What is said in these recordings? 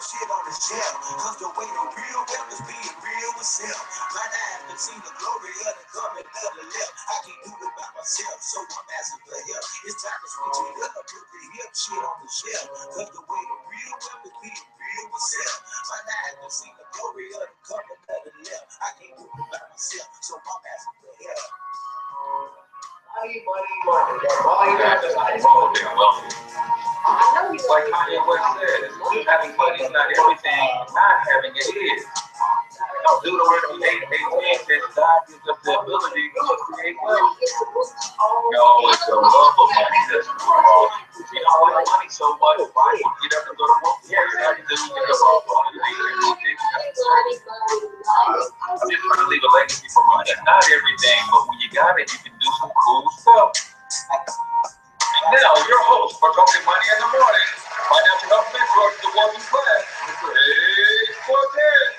shit on the shelf. Cause the way the real rap is being real myself. My eyes have seen the glory of the coming of the left. I can't do it by myself, so I'm asking for help. It's time to switch it up, put the hip shit on the shelf. Cause the way the real rap is being real myself. My eyes have seen the glory of the coming of the left. I can't do it by myself, so I'm asking for help. Money. All you got is money. Like Kanye West said, having money is not everything, not having it is. Deuteronomy 8:18 says God gives us the ability to create wealth. It's the love of money that's wrong. You don't like money so much, why you get up and go to work? Yeah, you have to do it. I'm just trying to leave a legacy for money. It's not everything, but when you got it, you can do some cool stuff. And now, your host for Talking Money in the Morning, financial health mentor to the working class, Mr. H Cortez.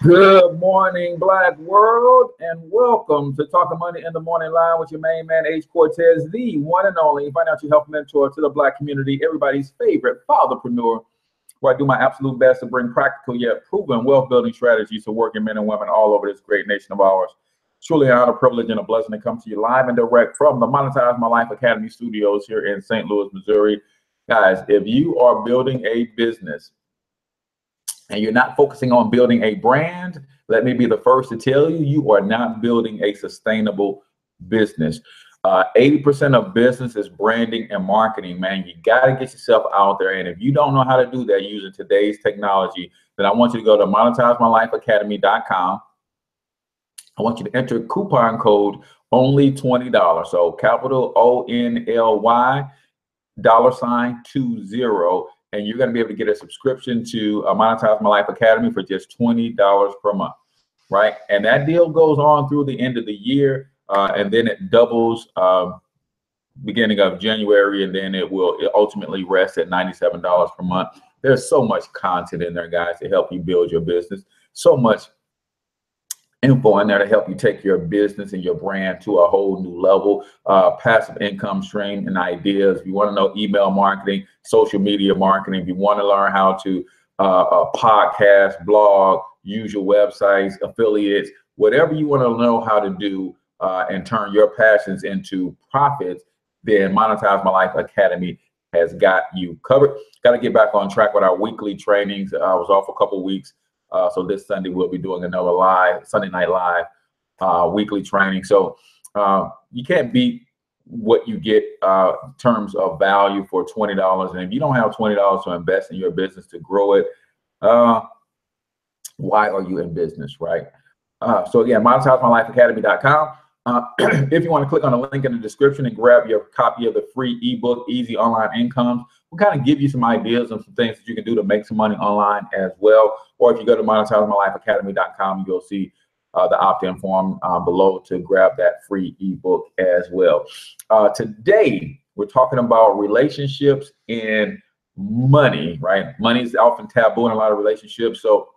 Good morning, Black World, and welcome to Talking Money in the Morning Live with your main man, H Cortez, the one and only financial health mentor to the Black community, everybody's favorite fatherpreneur, where I do my absolute best to bring practical yet proven wealth-building strategies to working men and women all over this great nation of ours. Truly an honor, privilege, and a blessing to come to you live and direct from the Monetize My Life Academy studios here in St. Louis, Missouri. Guys, if you are building a business and you're not focusing on building a brand, let me be the first to tell you, you are not building a sustainable business. 80% of business is branding and marketing, man. You got to get yourself out there. And if you don't know how to do that using today's technology, then I want you to go to monetizemylifeacademy.com. I want you to enter coupon code only $20. So capital ONLY $20. And you're going to be able to get a subscription to Monetize My Life Academy for just $20 per month, right? And that deal goes on through the end of the year, and then it doubles beginning of January, and then it ultimately rest at $97 per month. There's so much content in there, guys, to help you build your business. So much info in there to help you take your business and your brand to a whole new level. Passive income stream and ideas. If you want to know email marketing, social media marketing, if you want to learn how to podcast, blog, use your websites, affiliates, whatever you want to know how to do and turn your passions into profits, then Monetize My Life Academy has got you covered. Got to get back on track with our weekly trainings. I was off a couple of weeks. So this Sunday, we'll be doing another Sunday Night Live weekly training. So you can't beat what you get in terms of value for $20. And if you don't have $20 to invest in your business to grow it, why are you in business, right? So again, monetizemylifeacademy.com. If you want to click on the link in the description and grab your copy of the free ebook, Easy Online Incomes, we'll kind of give you some ideas and some things that you can do to make some money online as well. Or if you go to monetizemylifeacademy.com, you'll see the opt-in form below to grab that free ebook as well. Today, we're talking about relationships and money, right? Money is often taboo in a lot of relationships. So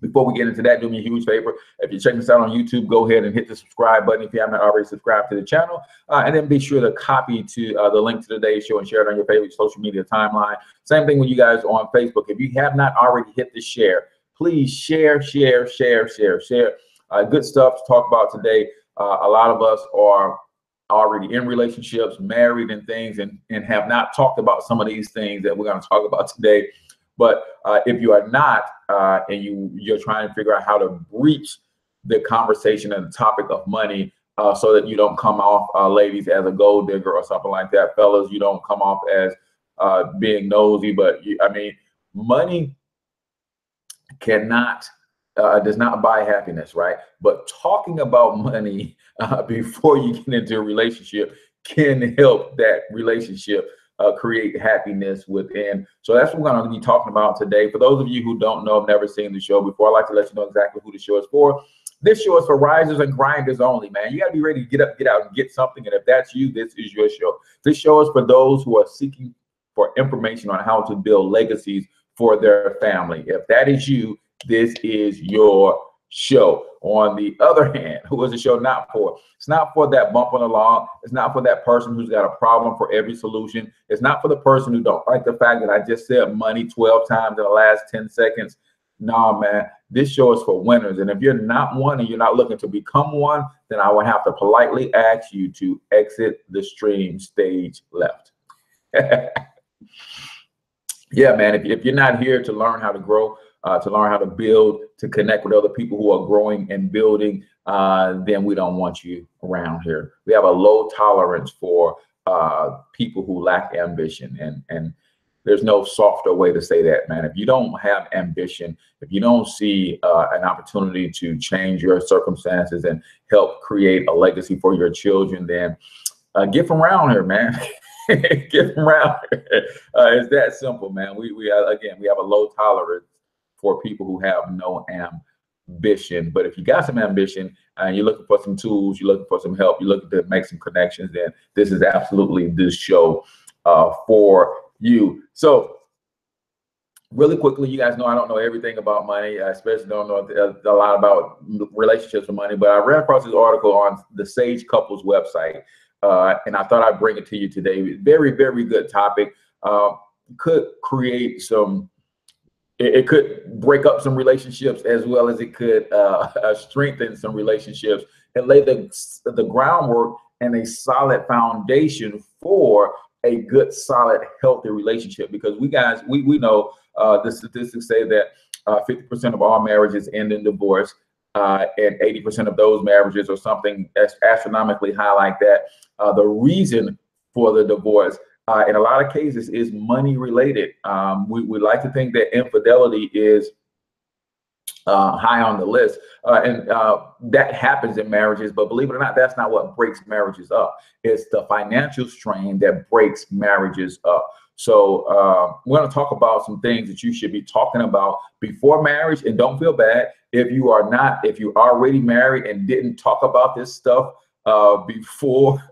before we get into that, do me a huge favor. If you're checking this out on YouTube, go ahead and hit the subscribe button if you haven't already subscribed to the channel. And then be sure to copy to the link to today's show and share it on your favorite social media timeline. Same thing with you guys on Facebook. If you have not already hit the share, please share. Good stuff to talk about today. A lot of us are already in relationships, married and things, and have not talked about some of these things that we're going to talk about today. But if you are not, and you're trying to figure out how to breach the conversation and the topic of money so that you don't come off, ladies, as a gold digger or something like that. Fellas, you don't come off as being nosy. But, money does not buy happiness, right? But talking about money before you get into a relationship can help that relationship create happiness within. So that's what we're going to be talking about today. For those of you who don't know, have never seen the show before, I'd like to let you know exactly who the show is for. This show is for risers and grinders only, man. You got to be ready to get up, get out, and get something. And if that's you, this is your show. This show is for those who are seeking for information on how to build legacies for their family. If that is you, this is your show. on the other hand, who is the show not for? It's not for that bump on the lawn. It's not for that person who's got a problem for every solution. It's not for the person who don't like the fact that I just said money 12 times in the last 10 seconds. No, man, this show is for winners. And if you're not one and you're not looking to become one, then I would have to politely ask you to exit the stream stage left. Yeah, man, if you're not here to learn how to grow, to learn how to build, to connect with other people who are growing and building, then we don't want you around here. We have a low tolerance for people who lack ambition, and there's no softer way to say that, man. If you don't have ambition, if you don't see an opportunity to change your circumstances and help create a legacy for your children, then get from around here, man. Get from around here. It's that simple, man. We have a low tolerance for people who have no ambition. But if you got some ambition and you're looking for some tools, you're looking for some help, you're looking to make some connections, then this is absolutely this show for you. So really quickly, you guys know I don't know everything about money. I especially don't know a lot about relationships with money, but I ran across this article on the Sage Couples website, and I thought I'd bring it to you today. Very, very good topic. Could create some, it could break up some relationships as well as it could strengthen some relationships and lay the groundwork and a solid foundation for a good, solid, healthy relationship. Because we know the statistics say that 50% of all marriages end in divorce, and 80% of those marriages or something astronomically high like that. The reason for the divorce in a lot of cases is money related. We like to think that infidelity is high on the list, and that happens in marriages, but believe it or not, that's not what breaks marriages up. It's the financial strain that breaks marriages up. So we're going to talk about some things that you should be talking about before marriage. And don't feel bad if you already married and didn't talk about this stuff before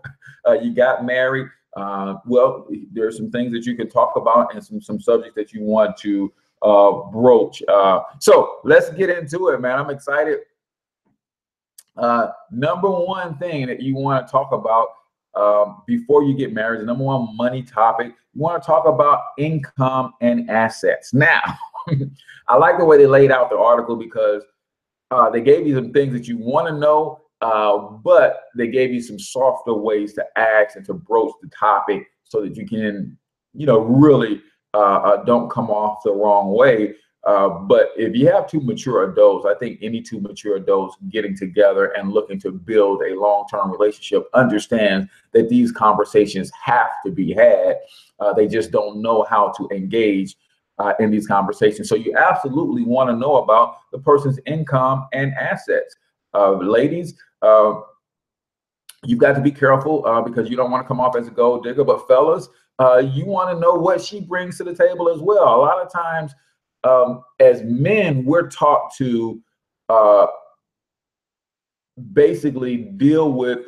you got married. Well, there's some things that you can talk about and some subjects that you want to broach. So let's get into it, man. I'm excited. Number one thing that you want to talk about before you get married, the number one money topic, you want to talk about income and assets. Now, I like the way they laid out the article because they gave you some things that you want to know, but they gave you some softer ways to ask and to broach the topic so that you can, really don't come off the wrong way. But if you have two mature adults, I think any two mature adults getting together and looking to build a long-term relationship understands that these conversations have to be had. They just don't know how to engage in these conversations. So you absolutely want to know about the person's income and assets. Ladies, you've got to be careful because you don't want to come off as a gold digger. But fellas, you want to know what she brings to the table as well. A lot of times, as men, we're taught to basically deal with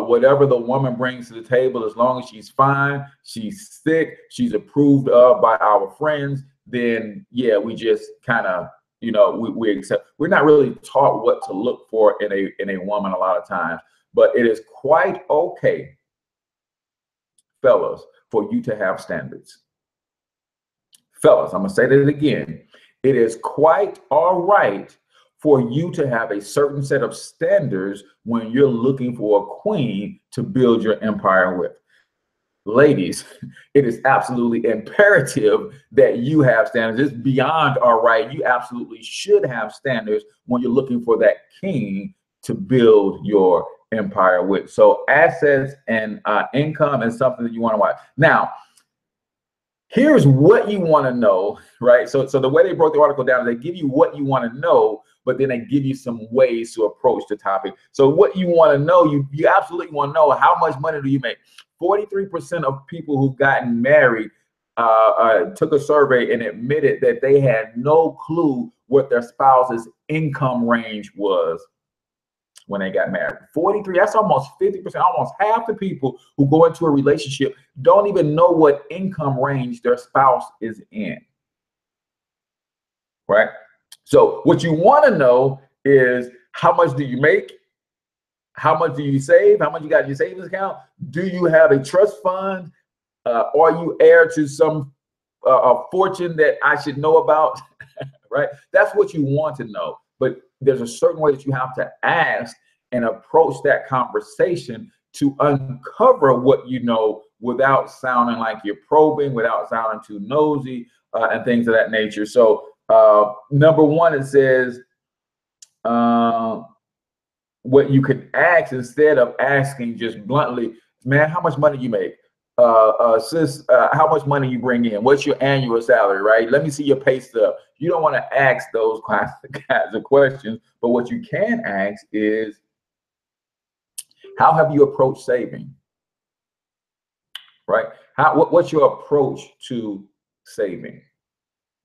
whatever the woman brings to the table. As long as she's fine, she's thick, she's approved of by our friends, then yeah, we just kind of, we accept. We're not really taught what to look for in a woman a lot of times. But it is quite okay, fellas, for you to have standards. Fellas, I'm going to say that again. It is quite all right for you to have a certain set of standards when you're looking for a queen to build your empire with. Ladies, it is absolutely imperative that you have standards. It's beyond all right. You absolutely should have standards when you're looking for that king to build your empire with. So assets and income is something that you want to watch. Now, here's what you want to know, right? So the way they broke the article down is they give you what you want to know, but then they give you some ways to approach the topic. So what you want to know, you absolutely want to know, how much money do you make? 43% of people who've gotten married took a survey and admitted that they had no clue what their spouse's income range was when they got married. 43, that's almost 50%, almost half the people who go into a relationship don't even know what income range their spouse is in, right? So what you want to know is How much do you make? How much do you save? How much you got in your savings account? Do you have a trust fund? Are you heir to some fortune that I should know about? Right? That's what you want to know. But there's a certain way that you have to ask and approach that conversation to uncover what you know without sounding like you're probing, without sounding too nosy, and things of that nature. So number one, it says what you could ask instead of asking just bluntly, man, how much money you make? Sis, how much money you bring in? What's your annual salary, right? Let me see your pay stub. You don't want to ask those kinds of questions, but what you can ask is, how have you approached saving, right? What's your approach to saving,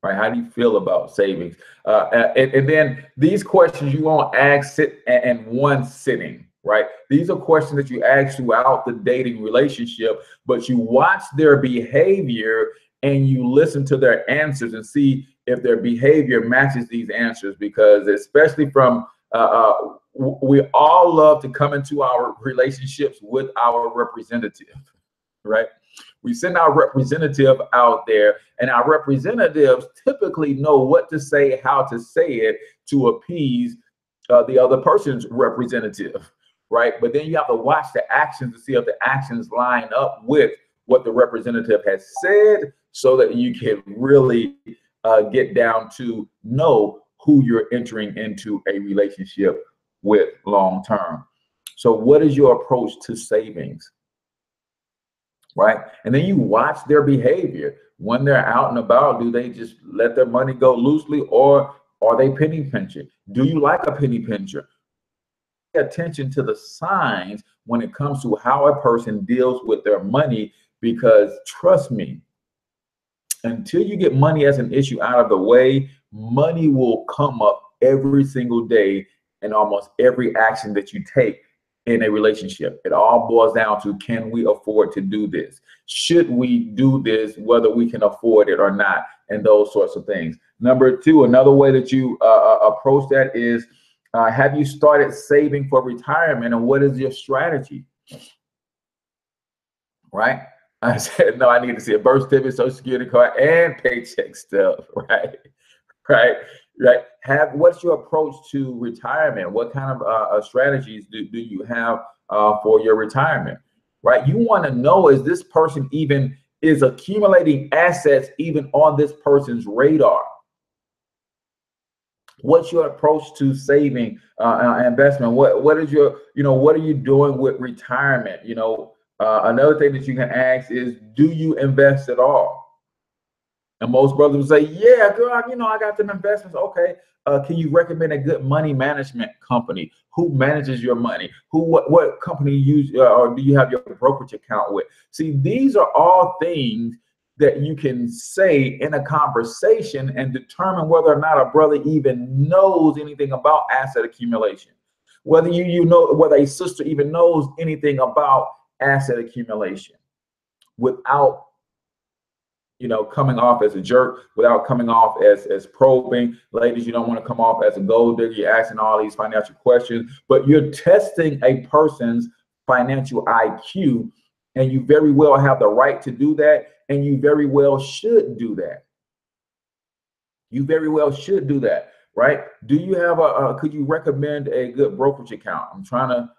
right? How do you feel about savings? And then these questions you won't ask in one sitting, right? These are questions that you ask throughout the dating relationship, but you watch their behavior and you listen to their answers and see if their behavior matches these answers, because especially from we all love to come into our relationships with our representative, right? We send our representative out there, and our representatives typically know what to say, how to say it to appease the other person's representative, right? But then you have to watch the actions to see if the actions line up with what the representative has said, so that you can really get down to know who you're entering into a relationship with long term. So what is your approach to savings, right? And then you watch their behavior when they're out and about. Do they just let their money go loosely, or are they penny pinching? Do you like a penny pincher? Pay attention to the signs when it comes to how a person deals with their money, because trust me, until you get money as an issue out of the way, money will come up every single day in almost every action that you take in a relationship. It all boils down to, can we afford to do this? Should we do this, whether we can afford it or not, and those sorts of things. Number two, another way that you approach that is, have you started saving for retirement, and what is your strategy? Right? I said, no, I need to see a birth certificate, social security card, and paycheck stuff, right? Right. What's your approach to retirement? What kind of strategies do you have for your retirement, right? You want to know, is this person even is accumulating assets even on this person's radar? What's your approach to saving investment? What is your, what are you doing with retirement? Another thing that you can ask is, do you invest at all? And most brothers will say, yeah, girl, I got them investments. Okay. Can you recommend a good money management company? Who manages your money? What company you use, or do you have your brokerage account with? See, these are all things that you can say in a conversation and determine whether or not a brother even knows anything about asset accumulation. Whether whether a sister even knows anything about asset accumulation, without coming off as a jerk, without coming off as probing. Ladies, you don't want to come off as a gold digger. You're asking all these financial questions, but you're testing a person's financial IQ, and you very well have the right to do that, and you very well should do that. You very well should do that, right? Do you have could you recommend a good brokerage account? I'm trying to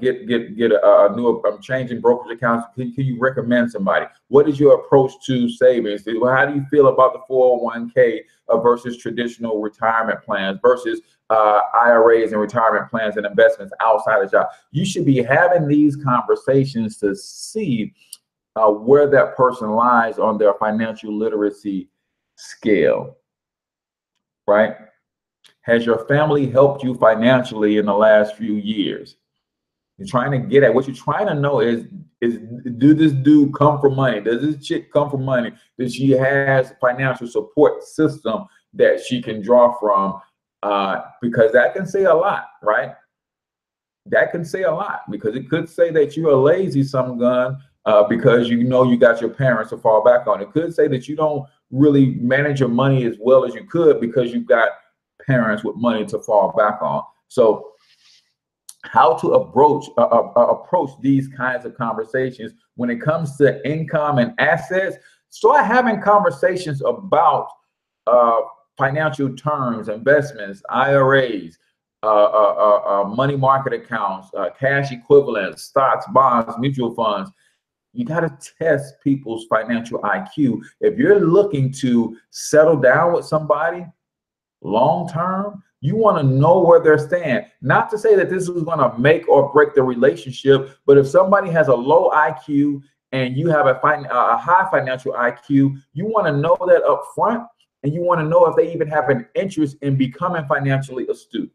get a new, I'm changing brokerage accounts. Can you recommend somebody? What is your approach to savings? How do you feel about the 401k versus traditional retirement plans versus IRAs and retirement plans and investments outside of job? You should be having these conversations to see where that person lies on their financial literacy scale, right? Has your family helped you financially in the last few years? You're trying to get at, what you're trying to know is do this dude come from money? Does this chick come from money? Does she has financial support system that she can draw from? Because that can say a lot, right? That can say a lot, because it could say that you're a lazy some gun because you got your parents to fall back on. It could say that you don't really manage your money as well as you could because you've got parents with money to fall back on. So how to approach these kinds of conversations when it comes to income and assets. Start having conversations about financial terms, investments, IRAs, money market accounts, cash equivalents, stocks, bonds, mutual funds. You got to test people's financial IQ. If you're looking to settle down with somebody long term, you want to know where they're stand. Not to say that this is going to make or break the relationship, but if somebody has a low IQ and you have a high financial IQ, you want to know that up front, and you want to know if they even have an interest in becoming financially astute.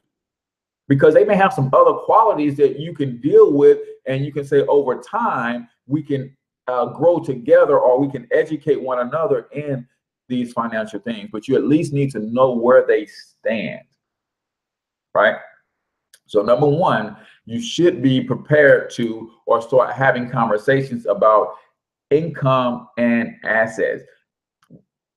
Because they may have some other qualities that you can deal with, and you can say over time, we can grow together, or we can educate one another in these financial things. But you at least need to know where they stand, right? So number one, you should be prepared to or start having conversations about income and assets.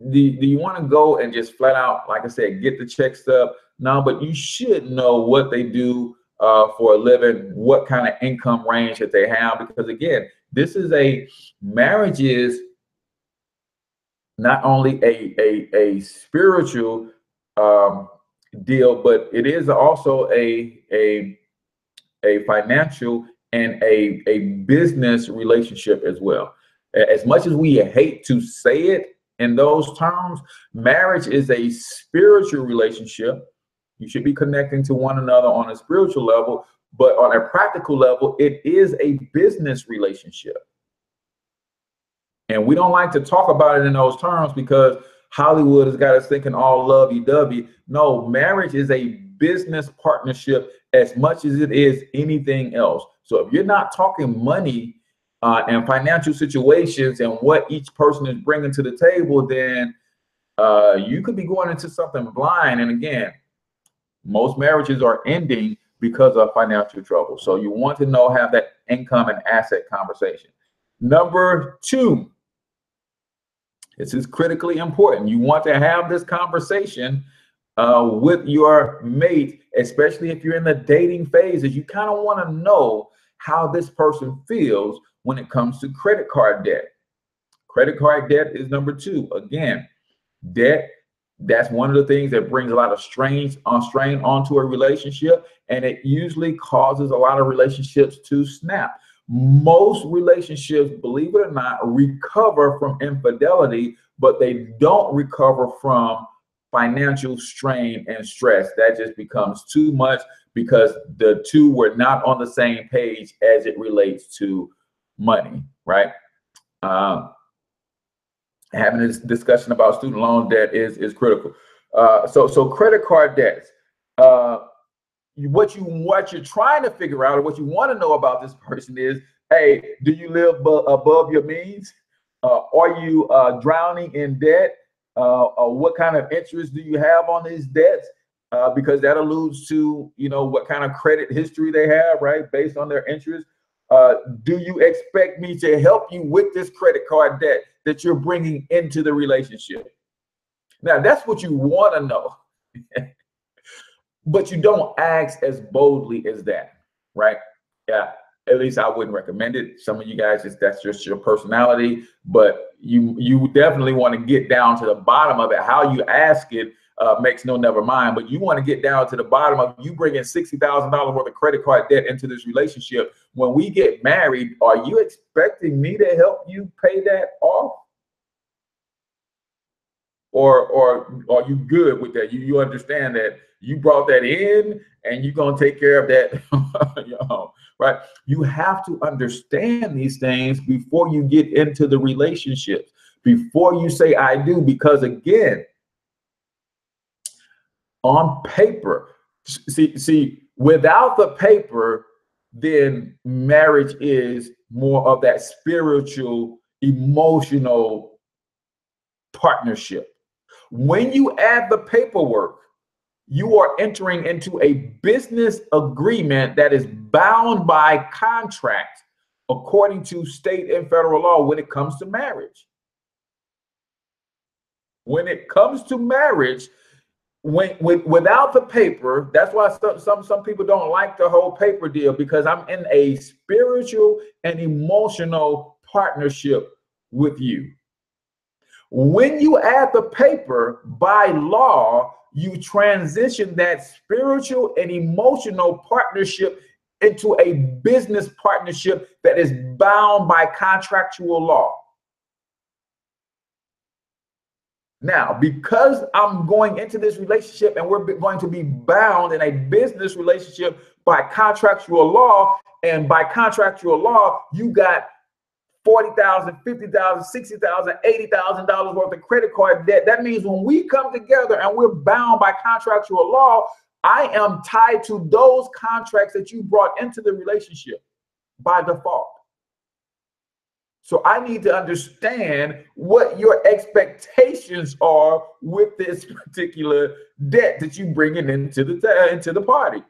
Do you want to go and just flat out, like I said, get the check stub? No, but you should know what they do for a living, what kind of income range that they have, because again, marriage is not only a spiritual deal, but it is also a financial and a business relationship as well. As much as we hate to say it in those terms, marriage is a spiritual relationship. You should be connecting to one another on a spiritual level, but on a practical level, it is a business relationship. And we don't like to talk about it in those terms because Hollywood has got us thinking all lovey-dovey. No, marriage is a business partnership as much as it is anything else. So if you're not talking money and financial situations and what each person is bringing to the table, then you could be going into something blind. And again, most marriages are ending because of financial trouble. So you want to have that income and asset conversation. Number two, this is critically important. You want to have this conversation with your mate, especially if you're in the dating phases. You kind of want to know how this person feels when it comes to credit card debt. Credit card debt is number two. Again, debt, that's one of the things that brings a lot of strain onto a relationship, and it usually causes a lot of relationships to snap. Most relationships, believe it or not, recover from infidelity, but they don't recover from financial strain and stress. That just becomes too much because the two were not on the same page as it relates to money, right? Having this discussion about student loan debt is critical. So credit card debts. What you're trying to figure out, or what you want to know about this person is, hey, do you live above your means? Are you drowning in debt? What kind of interest do you have on these debts? Because that alludes to, what kind of credit history they have, right? Based on their interest. Do you expect me to help you with this credit card debt that you're bringing into the relationship? Now, that's what you want to know. But you don't ask as boldly as that, right? Yeah, at least I wouldn't recommend it. Some of you guys, that's just your personality, but you definitely want to get down to the bottom of it. How you ask it makes no never mind, but you want to get down to the bottom of you bringing $60,000 worth of credit card debt into this relationship. When we get married, are you expecting me to help you pay that off? Or are you good with that? You understand that you brought that in and you're going to take care of that, right? You have to understand these things before you get into the relationship, before you say I do, because again, on paper, see, without the paper, then marriage is more of that spiritual, emotional partnership. When you add the paperwork, you are entering into a business agreement that is bound by contract according to state and federal law when it comes to marriage. When it comes to marriage, without the paper, that's why some people don't like the whole paper deal, because I'm in a spiritual and emotional partnership with you. When you add the paper, by law, you transition that spiritual and emotional partnership into a business partnership that is bound by contractual law. Now, because I'm going into this relationship and we're going to be bound in a business relationship by contractual law, and by contractual law, you got $40,000, $50,000, $60,000, $80,000 worth of credit card debt. That means when we come together and we're bound by contractual law, I am tied to those contracts that you brought into the relationship by default. So I need to understand what your expectations are with this particular debt that you bringing into the party.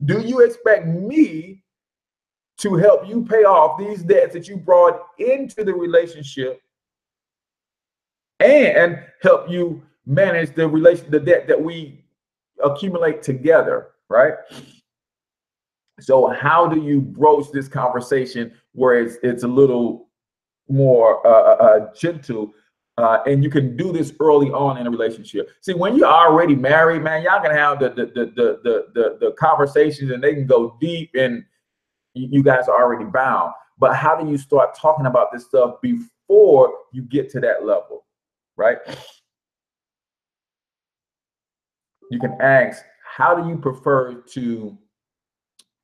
Do you expect me to help you pay off these debts that you brought into the relationship and help you manage the debt that we accumulate together, right? So how do you broach this conversation where it's a little more gentle, and you can do this early on in a relationship? See, when you're already married, man, y'all can have the conversations and they can go deep, and you guys are already bound. But how do you start talking about this stuff before you get to that level, right? You can ask, how do you prefer to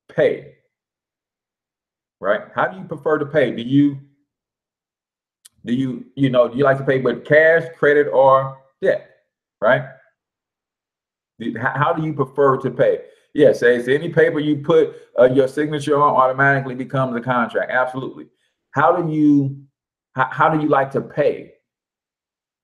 pay, right? How do you prefer to pay? Do you like to pay with cash, credit, or debt, right? How do you prefer to pay? Yes, say any paper you put your signature on automatically becomes a contract. Absolutely. How do you like to pay,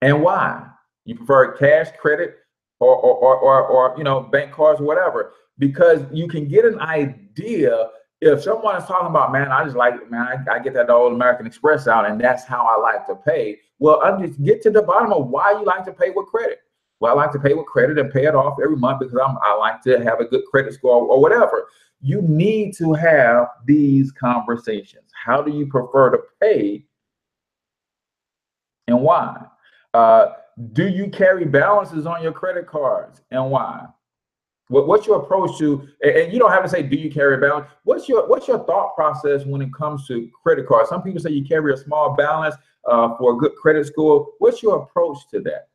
and why? You prefer cash, credit, or bank cards or whatever, because you can get an idea. If someone is talking about, man, I get that old American Express out and that's how I like to pay. Well, just get to the bottom of why you like to pay with credit. Well, I like to pay with credit and pay it off every month because I like to have a good credit score or whatever. You need to have these conversations. How do you prefer to pay and why? Do you carry balances on your credit cards and why? What's your approach to, and you don't have to say, do you carry a balance? What's your thought process when it comes to credit cards? Some people say you carry a small balance for a good credit score. What's your approach to that?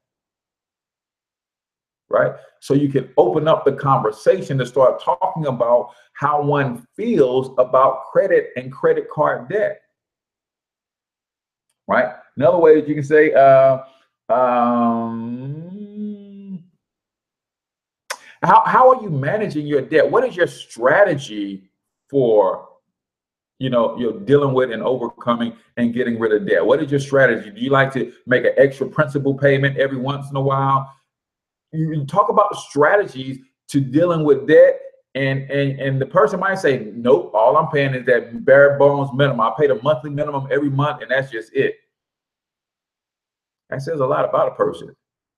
Right? So you can open up the conversation to start talking about how one feels about credit and credit card debt. Right? Another way that you can say, how are you managing your debt? What is your strategy for, you're dealing with and overcoming and getting rid of debt? What is your strategy? Do you like to make an extra principal payment every once in a while? You talk about strategies to dealing with debt, and the person might say, nope, all I'm paying is that bare bones minimum. I pay the monthly minimum every month, and that's just it. That says a lot about a person,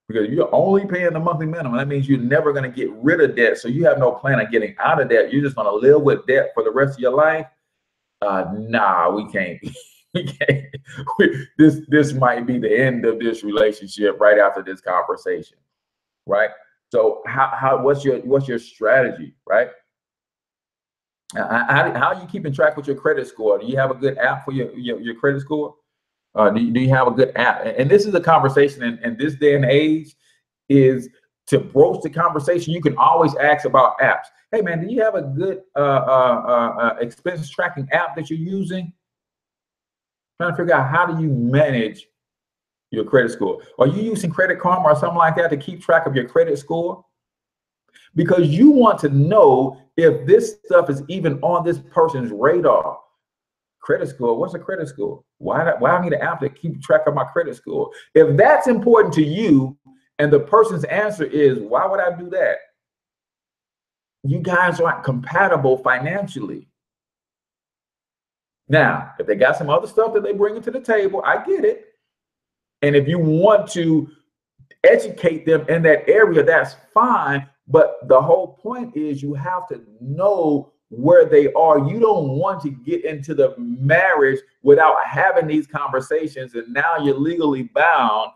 because you're only paying the monthly minimum. That means you're never going to get rid of debt. So you have no plan of getting out of debt. You're just going to live with debt for the rest of your life. Nah, we can't. We can't. This might be the end of this relationship right after this conversation, right? So what's your strategy, right? How are you keeping track with your credit score? Do you have a good app for your credit score? Do you have a good app? And this is a conversation in this day and age, is to broach the conversation. You can always ask about apps. Hey man, do you have a good expense tracking app that you're using? Trying to figure out, how do you manage your credit score? Are you using Credit Karma or something like that to keep track of your credit score? Because you want to know if this stuff is even on this person's radar. Credit score, what's a credit score? Why I need an app to keep track of my credit score? If that's important to you and the person's answer is, why would I do that? You guys aren't compatible financially. Now, if they got some other stuff that they bring to the table, I get it. And if you want to educate them in that area, that's fine. But the whole point is you have to know where they are. You don't want to get into the marriage without having these conversations, and now you're legally bound,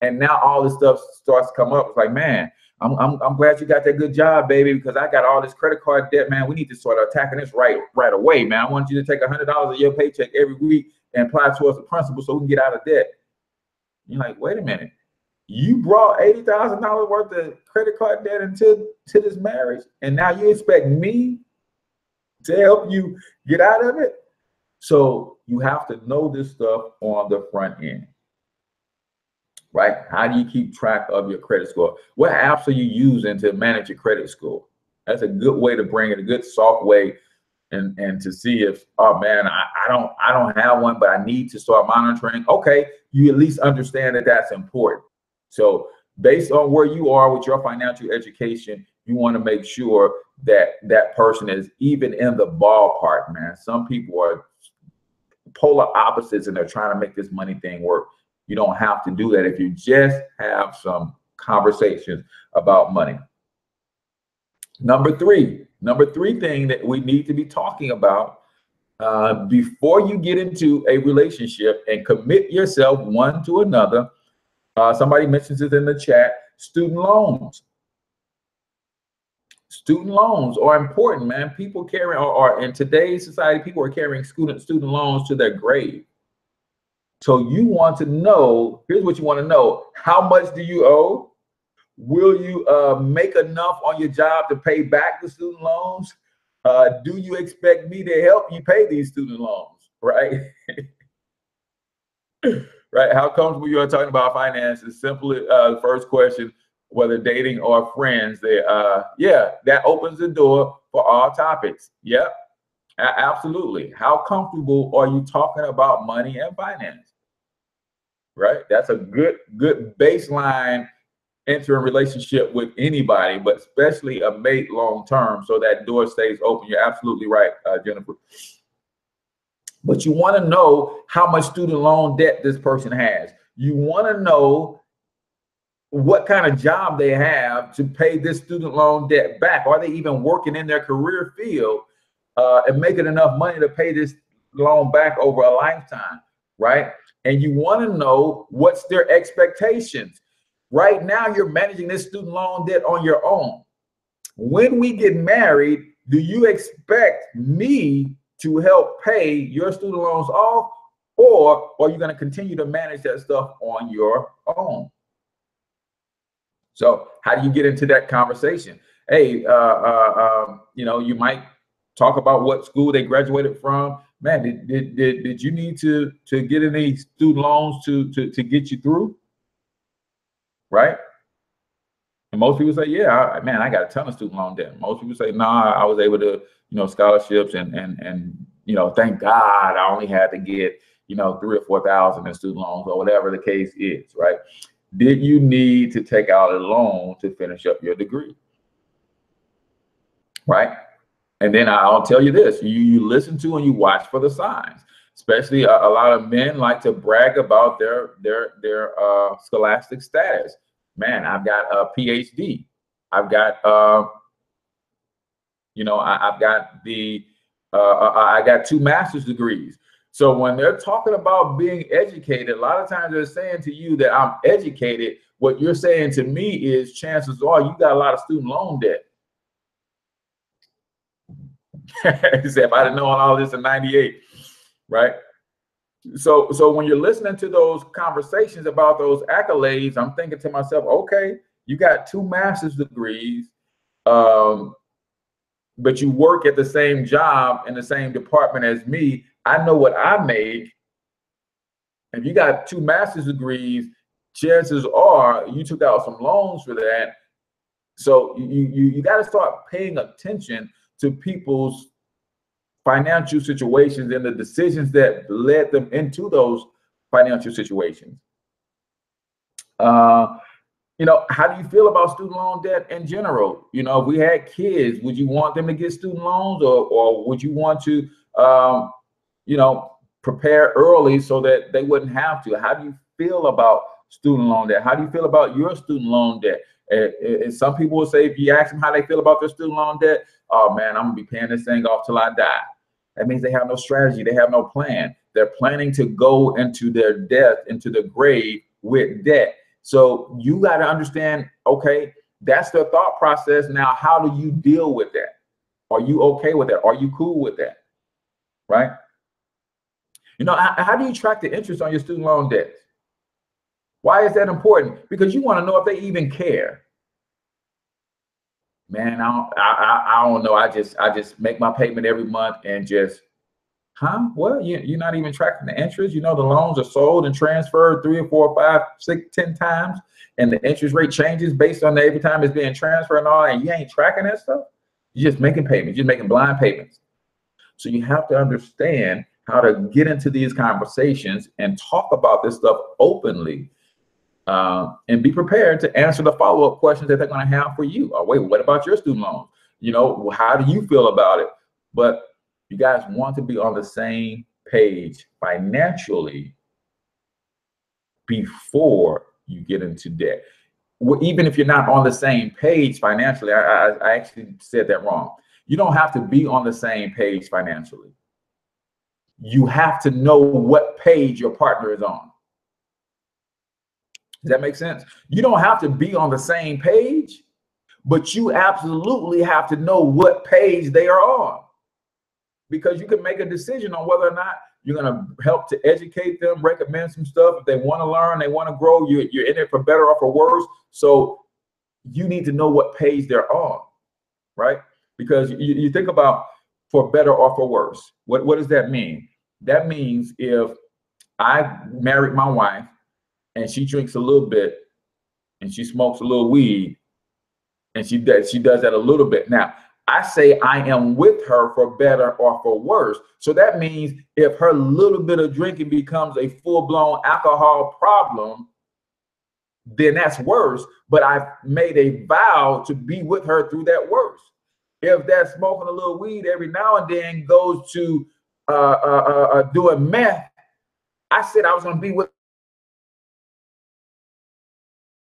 and now all this stuff starts to come up. It's like, man, I'm glad you got that good job, baby, because I got all this credit card debt, man. We need to start attacking this right away, man. I want you to take $100 of your paycheck every week and apply towards the principal so we can get out of debt. You're like, wait a minute. You brought $80,000 worth of credit card debt into this marriage, and now you expect me to help you get out of it? So you have to know this stuff on the front end, right? How do you keep track of your credit score? What apps are you using to manage your credit score? That's a good way to bring it, a good soft way, and to see if, oh man, I don't have one, but I need to start monitoring. Okay, you at least understand that that's important. So based on where you are with your financial education, you want to make sure that that person is even in the ballpark, man. Some people are polar opposites and they're trying to make this money thing work. You don't have to do that if you just have some conversations about money. Number three thing that we need to be talking about before you get into a relationship and commit yourself one to another. Somebody mentions it in the chat, student loans. Student loans are important, man. People carry, or in today's society, people are carrying student loans to their grave. So you want to know, here's what you want to know. How much do you owe? Will you make enough on your job to pay back the student loans? Do you expect me to help you pay these student loans, right? Right? How comfortable you are talking about finances? Simply, the first question, whether dating or friends, yeah, that opens the door for all topics. Yep, absolutely. How comfortable are you talking about money and finance? Right? That's a good baseline entering a relationship with anybody, but especially a mate long term, so that door stays open. You're absolutely right, Jennifer. But you want to know how much student loan debt this person has. You want to know what kind of job they have to pay this student loan debt back. Are they even working in their career field and making enough money to pay this loan back over a lifetime, right? And you want to know what's their expectations. Right now, you're managing this student loan debt on your own. When we get married, do you expect me to help pay your student loans off, or are you going to continue to manage that stuff on your own? So how do you get into that conversation? Hey, you know, you might talk about what school they graduated from. Man, did you need to get any student loans to get you through? Right? And most people say, yeah, man, I got a ton of student loan debt. Most people say, nah, I was able to, you know, scholarships and you know, thank God I only had to get, you know, 3,000 or 4,000 in student loans or whatever the case is, right? Did you need to take out a loan to finish up your degree? Right? And then I'll tell you this, you listen to and you watch for the signs. Especially a lot of men like to brag about their scholastic status. Man, I've got a PhD. I've got, you know, I've got the, I got 2 master's degrees. So when they're talking about being educated, a lot of times they're saying to you that I'm educated. What you're saying to me is chances are you got a lot of student loan debt. He said, if I'd have known all this in 98, right? So when you're listening to those conversations about those accolades, I'm thinking to myself, okay, you got 2 master's degrees, but you work at the same job in the same department as me. I know what I make. If you got 2 master's degrees, chances are you took out some loans for that. So you got to start paying attention to people's financial situations and the decisions that led them into those financial situations. You know, how do you feel about student loan debt in general? You know, if we had kids, would you want them to get student loans, or would you want to, you know, prepare early so that they wouldn't have to? How do you feel about student loan debt? How do you feel about your student loan debt? And some people will say, if you ask them how they feel about their student loan debt, oh man, I'm gonna be paying this thing off till I die. That means they have no strategy, they have no plan. They're planning to go into their death, into the grave with debt. So you got to understand, okay, that's their thought process. Now, how do you deal with that? Are you okay with that? Are you cool with that? Right? You know, how do you track the interest on your student loan debt? Why is that important? Because you want to know if they even care. Man, I don't know. I just make my payment every month and just, well, you're not even tracking the interest. You know, the loans are sold and transferred 3 or 4 or 5, 6, 10 times, and the interest rate changes based on every time it's being transferred and all, and you ain't tracking that stuff. You're just making payments. You're making blind payments. So you have to understand how to get into these conversations and talk about this stuff openly, and be prepared to answer the follow-up questions that they're going to have for you. Oh, wait, what about your student loan? You know, how do you feel about it? But you guys want to be on the same page financially before you get into debt. Even if you're not on the same page financially, I actually said that wrong. You don't have to be on the same page financially. You have to know what page your partner is on. Does that make sense? You don't have to be on the same page, but you absolutely have to know what page they are on, because you can make a decision on whether or not you're going to help to educate them, recommend some stuff. If they want to learn, they want to grow, you're in it for better or for worse. So you need to know what page they're on, right? Because you think about for better or for worse. What does that mean? That means if I married my wife and she drinks a little bit and she smokes a little weed and she does that a little bit. Now, I say I am with her for better or for worse. So that means if her little bit of drinking becomes a full-blown alcohol problem, then that's worse. But I've made a vow to be with her through that worse. If that smoking a little weed every now and then goes to doing meth, I said I was going to be with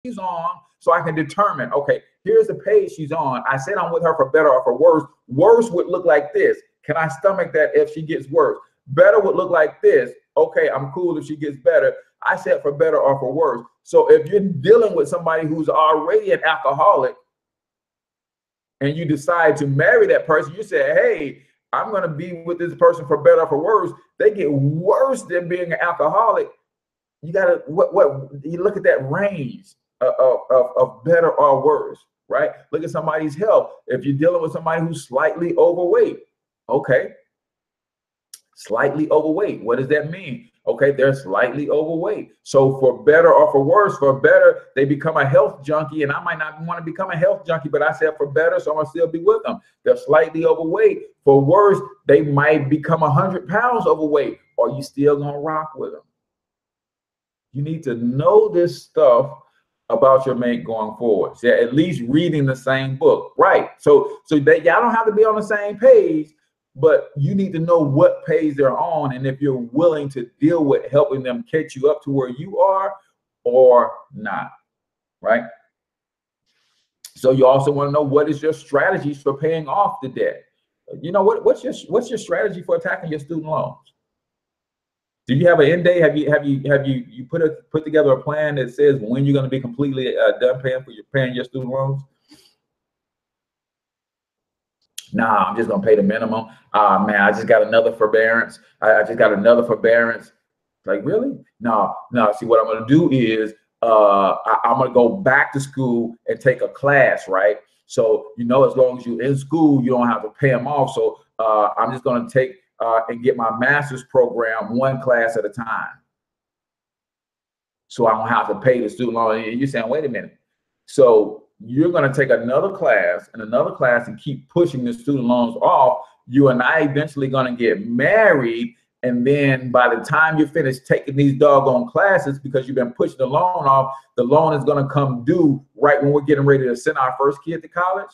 she's on, so I can determine, okay, here's the page she's on. I said I'm with her for better or for worse. Worse would look like this. Can I stomach that if she gets worse? Better would look like this. Okay, I'm cool if she gets better. I said for better or for worse. So if you're dealing with somebody who's already an alcoholic and you decide to marry that person, you say, hey, I'm going to be with this person for better or for worse. They get worse than being an alcoholic. You got to, you look at that range of better or worse, right? Look at somebody's health. If you're dealing with somebody who's slightly overweight, okay, slightly overweight. What does that mean? Okay, they're slightly overweight. So for better or for worse, for better, they become a health junkie, and I might not want to become a health junkie, but I said for better, so I'm gonna still be with them. They're slightly overweight. For worse, they might become 100 pounds overweight. Are you still gonna rock with them? You need to know this stuff about your mate going forward. So at least reading the same book, right? So that y'all don't have to be on the same page, but you need to know what page they're on, and if you're willing to deal with helping them catch you up to where you are or not, right? So you also want to know what is your strategies for paying off the debt. You know, what's your strategy for attacking your student loans? Do you have an end date? Have you put together a plan that says when you're going to be completely done paying your student loans? Nah, I'm just gonna pay the minimum. Man, I just got another forbearance. I just got another forbearance. Like, really? No. See, what I'm gonna do is I'm gonna go back to school and take a class, right? So, you know, as long as you're in school, you don't have to pay them off. So I'm just gonna take and get my master's program one class at a time. So I don't have to pay the student loan. And you're saying, wait a minute. So you're going to take another class and keep pushing the student loans off. You and I eventually going to get married. And then by the time you're finished taking these doggone classes, because you've been pushing the loan off, the loan is going to come due right when we're getting ready to send our first kid to college.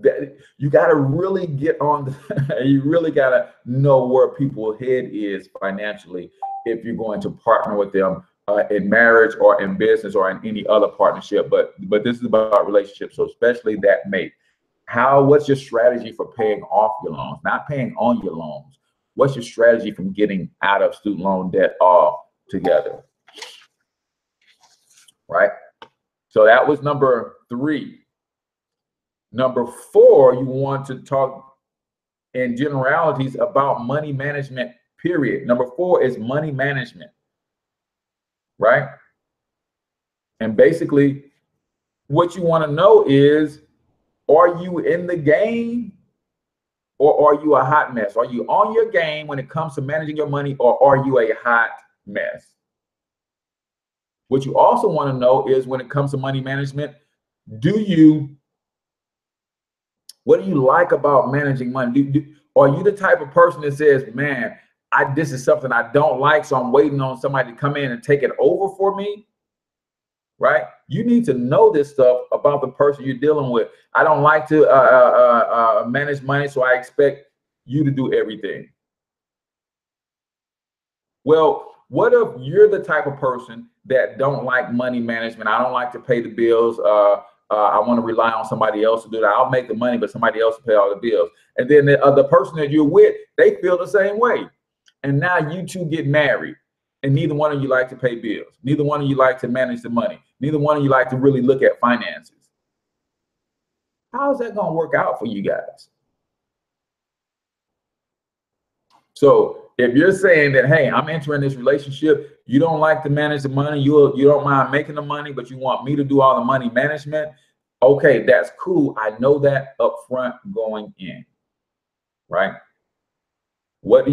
that you got to really get on you really got to know where people's head is financially if you're going to partner with them in marriage or in business or in any other partnership. But this is about relationships, so especially that mate. What's your strategy for paying off your loans, not paying on your loans? What's your strategy from getting out of student loan debt all together? Right? So that was number 3. Number 4, you want to talk in generalities about money management, period. Number 4 is money management, right? And basically, what you want to know is, are you in the game or are you a hot mess? Are you on your game when it comes to managing your money, or are you a hot mess? What you also want to know is, when it comes to money management, what do you like about managing money? Are you the type of person that says, man, this is something I don't like, so I'm waiting on somebody to come in and take it over for me? Right? You need to know this stuff about the person you're dealing with. I don't like to manage money, so I expect you to do everything. Well, what if you're the type of person that don't like money management? I don't like to pay the bills. I want to rely on somebody else to do that. I'll make the money, but somebody else will pay all the bills. And then the person that you're with, they feel the same way. And now you two get married, and neither one of you like to pay bills. Neither one of you like to manage the money. Neither one of you like to really look at finances. How is that going to work out for you guys? So if you're saying that, hey, I'm entering this relationship, you don't like to manage the money, you don't mind making the money, but you want me to do all the money management, okay, that's cool. I know that up front going in, right? What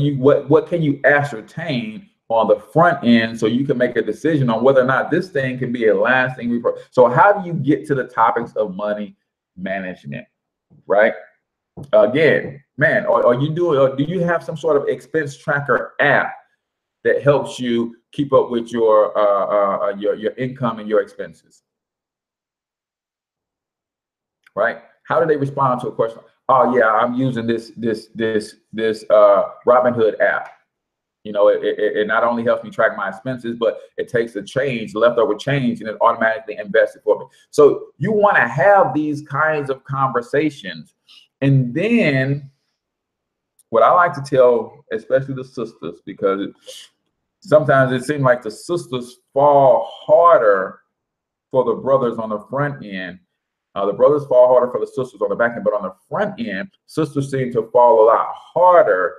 can you ascertain on the front end so you can make a decision on whether or not this thing can be a lasting report? So how do you get to the topics of money management, right? Again, man, do you have some sort of expense tracker app that helps you keep up with your income and your expenses? Right? How do they respond to a question? Oh yeah, I'm using this Robinhood app. You know, it not only helps me track my expenses, but it takes the leftover change, and it automatically invests it for me. So you want to have these kinds of conversations. And then what I like to tell, especially the sisters, because sometimes it seems like the sisters fall harder for the brothers on the front end. The brothers fall harder for the sisters on the back end, but on the front end, sisters seem to fall a lot harder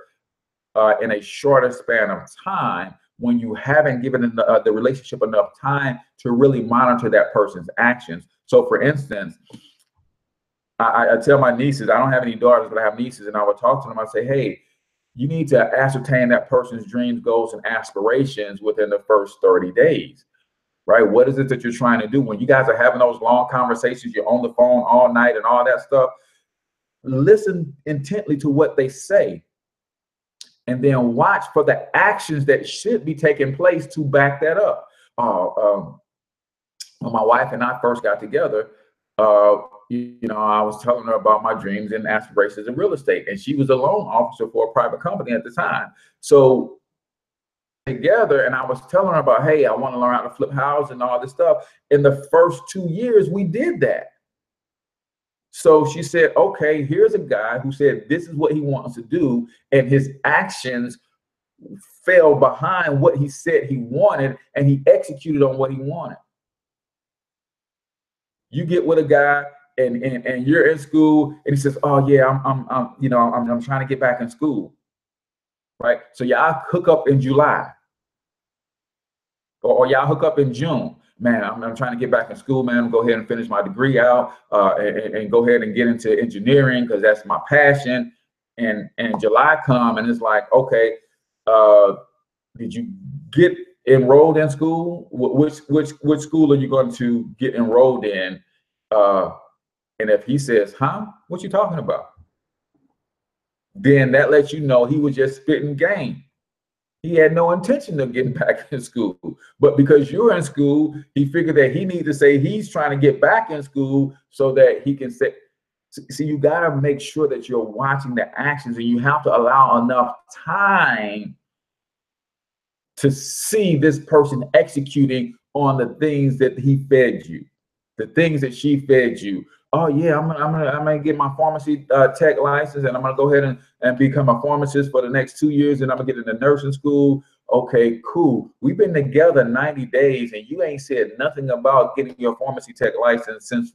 in a shorter span of time when you haven't given the relationship enough time to really monitor that person's actions. So for instance, I tell my nieces, I don't have any daughters, but I have nieces, and I would talk to them. I say, hey, you need to ascertain that person's dreams, goals, and aspirations within the first 30 days, right? What is it that you're trying to do? When you guys are having those long conversations, you're on the phone all night and all that stuff, listen intently to what they say, and then watch for the actions that should be taking place to back that up. When my wife and I first got together, I was telling her about my dreams and aspirations in real estate, and she was a loan officer for a private company at the time. So together, and I was telling her about, hey, I want to learn how to flip houses and all this stuff. In the first 2 years, we did that. So she said, okay, here's a guy who said this is what he wants to do, and his actions fell behind what he said he wanted, and he executed on what he wanted. You get with a guy and you're in school, and he says, oh yeah, I'm trying to get back in school, right? So y'all hook up in July, or y'all hook up in June. Man, I'm trying to get back in school, man. Go ahead and finish my degree out, and go ahead and get into engineering because that's my passion. And July come, and it's like, okay, did you get enrolled in school? Which school are you going to get enrolled in? And if he says, huh, what you talking about? Then that lets you know he was just spitting game. He had no intention of getting back in school. But because you're in school, he figured that he needs to say he's trying to get back in school so that he can say. See, you got to make sure that you're watching the actions, and you have to allow enough time to see this person executing on the things that he fed you, the things that she fed you. Oh yeah, I'm gonna get my pharmacy tech license, and I'm gonna go ahead and become a pharmacist for the next 2 years, and I'm gonna get into nursing school. Okay, cool. We've been together 90 days, and you ain't said nothing about getting your pharmacy tech license since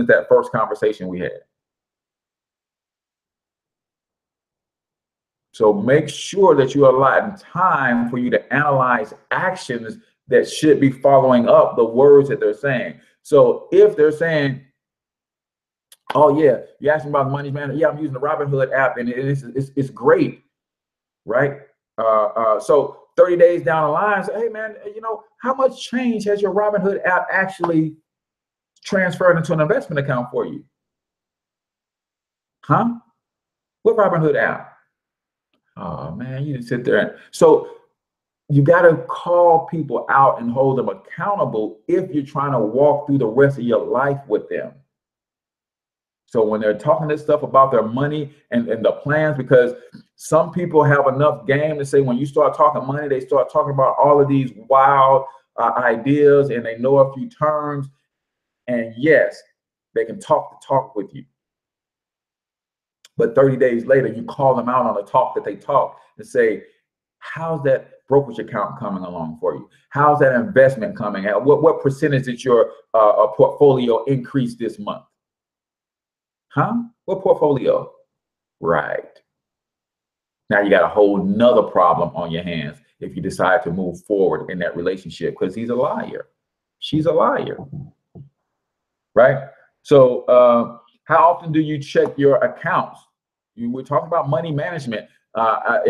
that first conversation we had. So make sure that you allot time for you to analyze actions that should be following up the words that they're saying. So if they're saying, oh yeah, you're asking about money management. Yeah, I'm using the Robinhood app, and it's great, right? So 30 days down the line, say, hey man, you know, how much change has your Robinhood app actually transferred into an investment account for you? Huh? What Robinhood app? Oh man, you just sit there. And so you got to call people out and hold them accountable if you're trying to walk through the rest of your life with them. So when they're talking this stuff about their money and the plans, because some people have enough game to say when you start talking money, they start talking about all of these wild ideas, and they know a few terms. And yes, they can talk the talk with you. But 30 days later, you call them out on the talk that they talk and say, how's that brokerage account coming along for you? How's that investment coming out? What percentage did your portfolio increase this month? Huh? What portfolio? Right. Now you got a whole nother problem on your hands if you decide to move forward in that relationship, because he's a liar. She's a liar. Right? So how often do you check your accounts? We're talking about money management. Do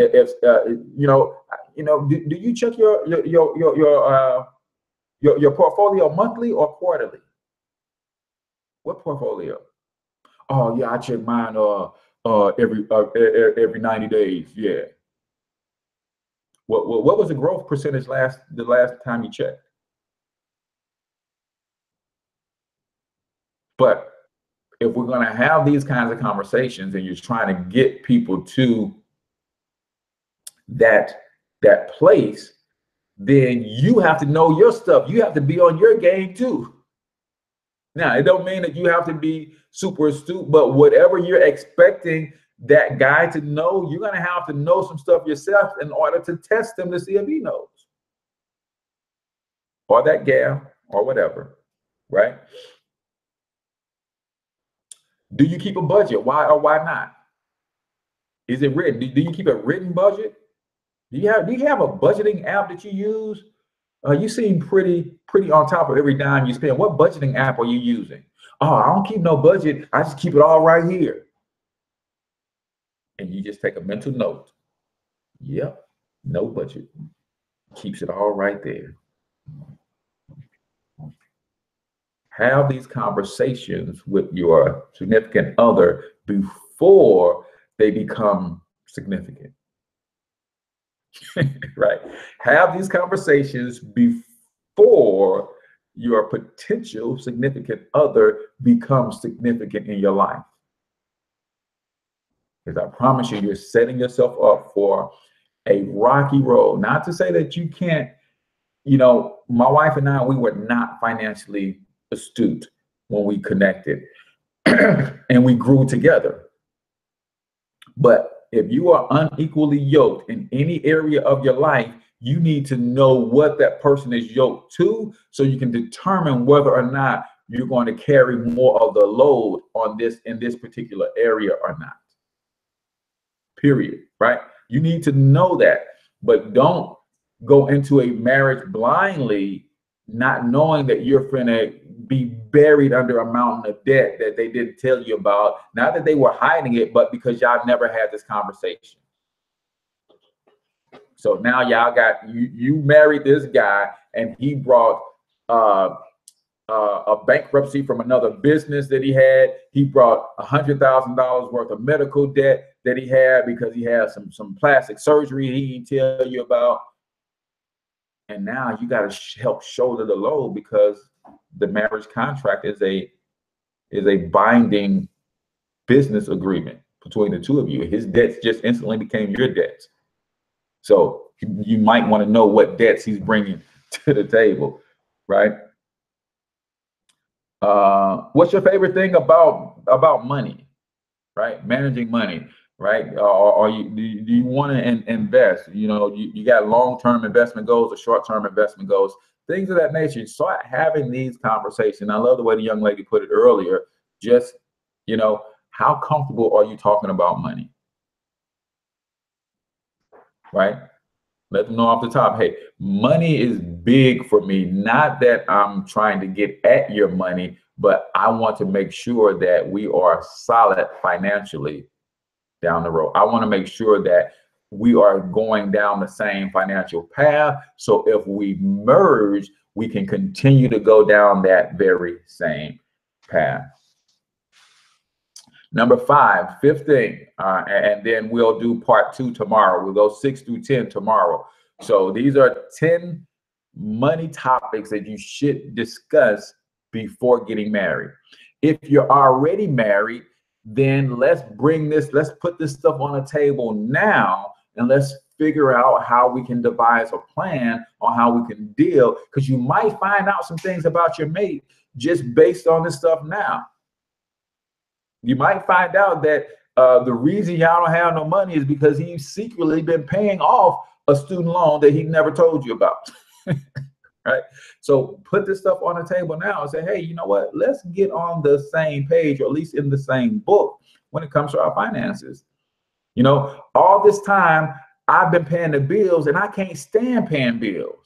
you check your portfolio monthly or quarterly? What portfolio? Oh yeah, I check mine every 90 days. Yeah. What was the growth percentage the last time you checked? But if we're going to have these kinds of conversations and you're trying to get people to that place, then you have to know your stuff. You have to be on your game too. Now, it don't mean that you have to be super astute, but whatever you're expecting that guy to know, you're going to have to know some stuff yourself in order to test him to see if he knows. Or that gal, or whatever, right? Do you keep a budget? Why or why not? Is it written? Do you keep a written budget? Do you have a budgeting app that you use? You seem pretty on top of every dime you spend. What budgeting app are you using? Oh, I don't keep no budget. I just keep it all right here. And you just take a mental note. Yep, no budget. Keeps it all right there. Have these conversations with your significant other before they become significant. Right? Have these conversations before your potential significant other becomes significant in your life. Because I promise you, you're setting yourself up for a rocky road. Not to say that you can't, my wife and I, we were not financially astute when we connected and we grew together. But if you are unequally yoked in any area of your life, you need to know what that person is yoked to so you can determine whether or not you're going to carry more of the load on in this particular area or not. Period. Right? You need to know that, but don't go into a marriage blindly, not knowing that you're finna be buried under a mountain of debt that they didn't tell you about. Not that they were hiding it, but because y'all never had this conversation. So now y'all got, you married this guy and he brought a bankruptcy from another business that he had. He brought $100,000 worth of medical debt that he had because he had some plastic surgery he didn't tell you about. And now you got to help shoulder the load because the marriage contract is a binding business agreement between the two of you. His debts just instantly became your debts. So you might want to know what debts he's bringing to the table, right? What's your favorite thing about money, right? Managing money, right? Or do you want to invest? You know, you got long-term investment goals or short-term investment goals, things of that nature. Start having these conversations. I love the way the young lady put it earlier. Just, you know, how comfortable are you talking about money, right? Let them know off the top, hey, money is big for me. Not that I'm trying to get at your money, but I want to make sure that we are solid financially down the road. I want to make sure that we are going down the same financial path. So if we merge, we can continue to go down that very same path. Number 5, fifth thing, and then we'll do part 2 tomorrow. We'll go 6 through 10 tomorrow. So these are 10 money topics that you should discuss before getting married. If you're already married, then let's put this stuff on the table now, and let's figure out how we can devise a plan on how we can deal, because you might find out some things about your mate just based on this stuff now. You might find out that the reason y'all don't have no money is because he's secretly been paying off a student loan that he never told you about. Right? So put this stuff on the table now and say, hey, you know what? Let's get on the same page, or at least in the same book when it comes to our finances. You know, all this time I've been paying the bills and I can't stand paying bills.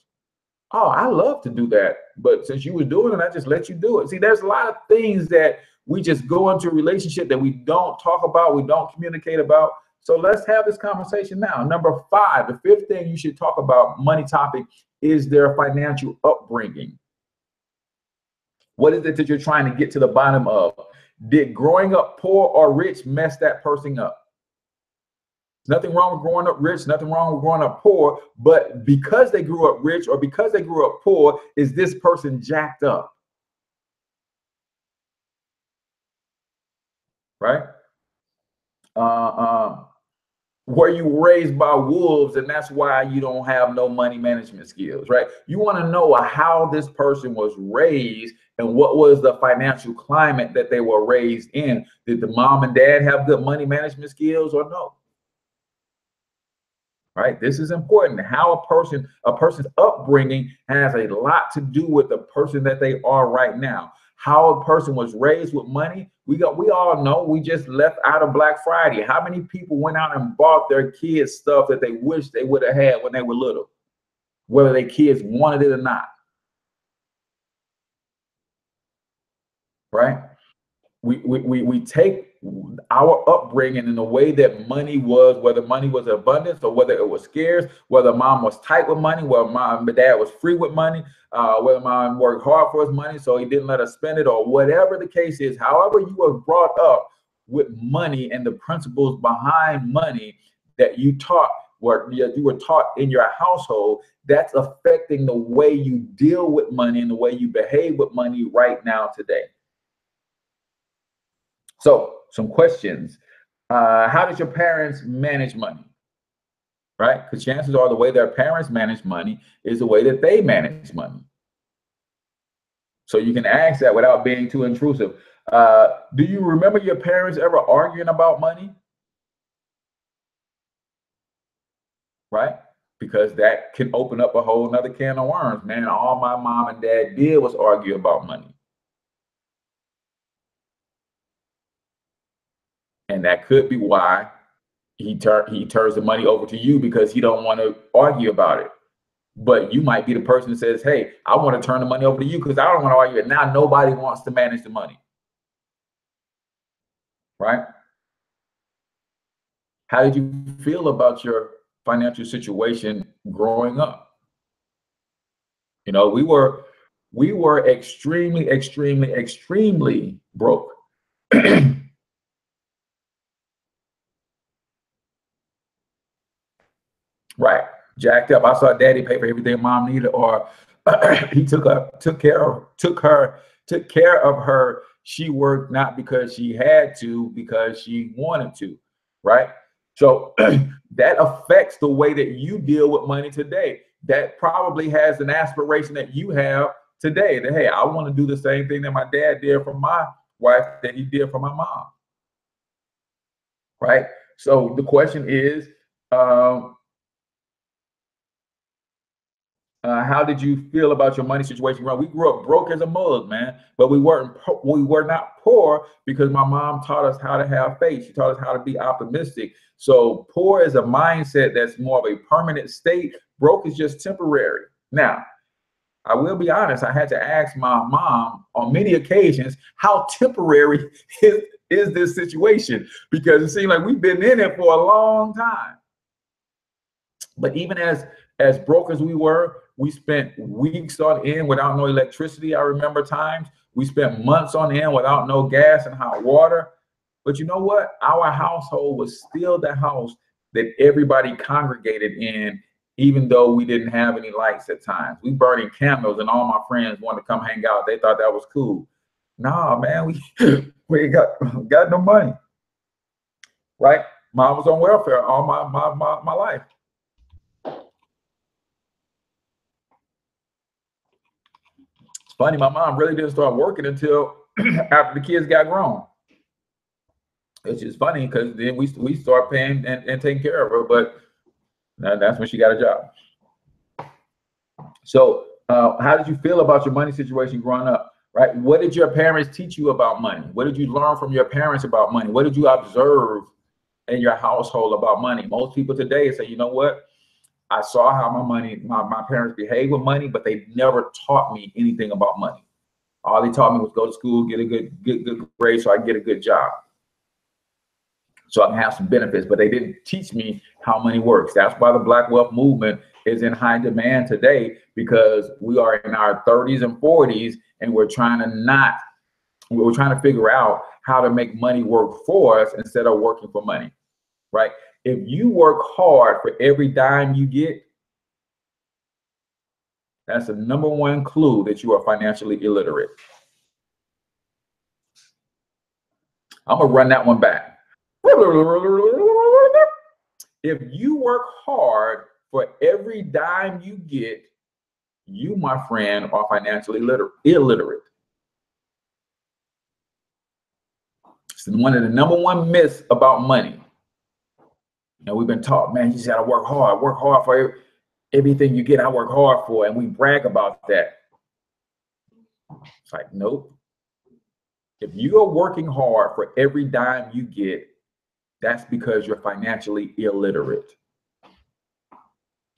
Oh, I love to do that. But since you were doing it, I just let you do it. See, there's a lot of things that we just go into a relationship that we don't talk about, we don't communicate about. So let's have this conversation now. Number 5, the 5th thing you should talk about, money topic, is their financial upbringing. What is it that you're trying to get to the bottom of? Did growing up poor or rich mess that person up? Nothing wrong with growing up rich, nothing wrong with growing up poor, but because they grew up rich or because they grew up poor, is this person jacked up? Right? Were you raised by wolves and that's why you don't have no money management skills, right? You want to know how this person was raised and what was the financial climate that they were raised in. Did the mom and dad have good money management skills or no? Right? This is important. How a person's upbringing has a lot to do with the person that they are right now. How a person was raised with money. We all know, we just left out of Black Friday. How many people went out and bought their kids stuff that they wish they would have had when they were little, whether their kids wanted it or not? Right? We take our upbringing in the way that money was, whether money was abundance or whether it was scarce, whether mom was tight with money, whether mom and dad was free with money, whether mom worked hard for his money so he didn't let us spend it, or whatever the case is. However you were brought up with money and the principles behind money that you were taught in your household, that's affecting the way you deal with money and the way you behave with money right now today. So some questions. How did your parents manage money? Right? Because chances are the way their parents manage money is the way that they manage money. So you can ask that without being too intrusive. Do you remember your parents ever arguing about money? Right? Because that can open up a whole nother can of worms, man. All my mom and dad did was argue about money. And that could be why he turns the money over to you, because he don't want to argue about it. But you might be the person that says, hey, I want to turn the money over to you because I don't want to argue it. Now nobody wants to manage the money. Right? How did you feel about your financial situation growing up? You know, we were extremely, extremely, extremely broke. Right. Jacked up. I saw daddy pay for everything mom needed, or he took care of her She worked not because she had to, because she wanted to, right? So that affects the way that you deal with money today. That probably has an aspiration that you have today, that, hey, I want to do the same thing that my dad did for my wife that he did for my mom, right? So the question is, how did you feel about your money situation? We grew up broke as a mug, man, but we were not poor because my mom taught us how to have faith. She taught us how to be optimistic. So poor is a mindset that's more of a permanent state. Broke is just temporary. Now, I will be honest, I had to ask my mom on many occasions, how temporary is this situation? Because it seemed like we've been in it for a long time. But even as broke as we were, we spent weeks on end without no electricity. I remember times we spent months on end without no gas and hot water. But you know what? Our household was still the house that everybody congregated in, even though we didn't have any lights at times. We burning candles, and all my friends wanted to come hang out. They thought that was cool. Nah, man, we ain't got no money, right? Mom was on welfare all my life. It's funny, my mom really didn't start working until after the kids got grown. It's just funny because then we start paying and taking care of her, but that's when she got a job. So how did you feel about your money situation growing up, right? What did your parents teach you about money? What did you learn from your parents about money? What did you observe in your household about money? Most people today say, you know what? I saw how my parents behave with money, but they never taught me anything about money. All they taught me was go to school, get a good grade so I can get a good job, so I can have some benefits, but they didn't teach me how money works. That's why the Black Wealth Movement is in high demand today, because we are in our 30s and 40s, and we're trying to figure out how to make money work for us instead of working for money, right? If you work hard for every dime you get, that's the number one clue that you are financially illiterate. I'm gonna run that one back. If you work hard for every dime you get, you, my friend, are financially illiterate. It's one of the number one myths about money. You know, we've been taught, man, you just gotta work hard for everything you get. I work hard for, and we brag about that. It's like, nope. If you are working hard for every dime you get, that's because you're financially illiterate.